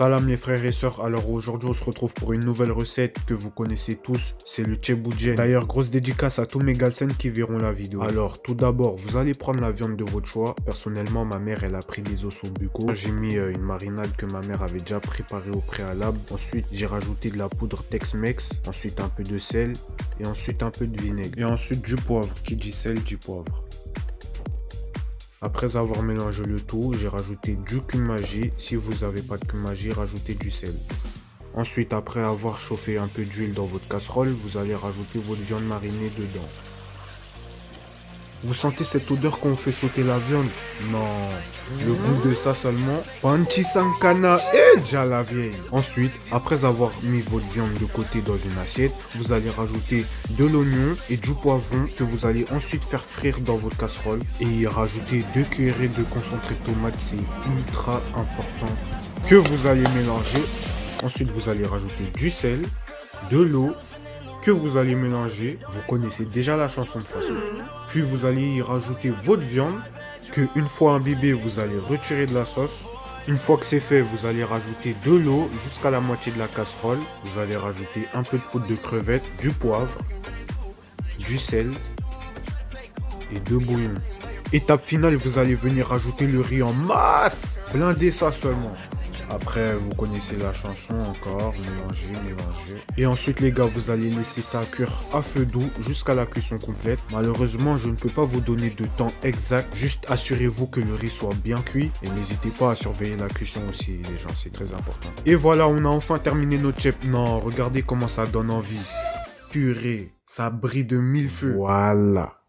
Salam les frères et sœurs, alors aujourd'hui on se retrouve pour une nouvelle recette que vous connaissez tous, c'est le Tchéboujen. D'ailleurs grosse dédicace à tous mes galsen qui verront la vidéo. Alors tout d'abord vous allez prendre la viande de votre choix. Personnellement ma mère elle a pris des os au bucco. J'ai mis une marinade que ma mère avait déjà préparée au préalable. Ensuite j'ai rajouté de la poudre Tex-Mex, ensuite un peu de sel et ensuite un peu de vinaigre. Et ensuite du poivre, qui dit sel dit poivre. Après avoir mélangé le tout, j'ai rajouté du kumaji. Si vous n'avez pas de kumaji, rajoutez du sel. Ensuite, après avoir chauffé un peu d'huile dans votre casserole, vous allez rajouter votre viande marinée dedans. Vous sentez cette odeur quand on fait sauter la viande? Non, le goût de ça seulement. Panchi Sankana et déjà la vieille. Ensuite, après avoir mis votre viande de côté dans une assiette, vous allez rajouter de l'oignon et du poivron que vous allez ensuite faire frire dans votre casserole. Et y rajouter 2 cuillerées de concentré de tomate, c'est ultra important. Que vous allez mélanger. Ensuite, vous allez rajouter du sel, de l'eau, que vous allez mélanger. Vous connaissez déjà la chanson de façon. Puis vous allez y rajouter votre viande, que une fois imbibée, vous allez retirer de la sauce. Une fois que c'est fait, vous allez rajouter de l'eau jusqu'à la moitié de la casserole. Vous allez rajouter un peu de poudre de crevettes, du poivre, du sel et de bouillon. Étape finale, vous allez venir rajouter le riz en masse. Blindez ça seulement. Après, vous connaissez la chanson encore, mélanger. Et ensuite, les gars, vous allez laisser ça cuire à feu doux jusqu'à la cuisson complète. Malheureusement, je ne peux pas vous donner de temps exact. Juste assurez-vous que le riz soit bien cuit. Et n'hésitez pas à surveiller la cuisson aussi, les gens, c'est très important. Et voilà, on a enfin terminé notre chep. Non, regardez comment ça donne envie. Purée, ça brille de mille feux. Voilà.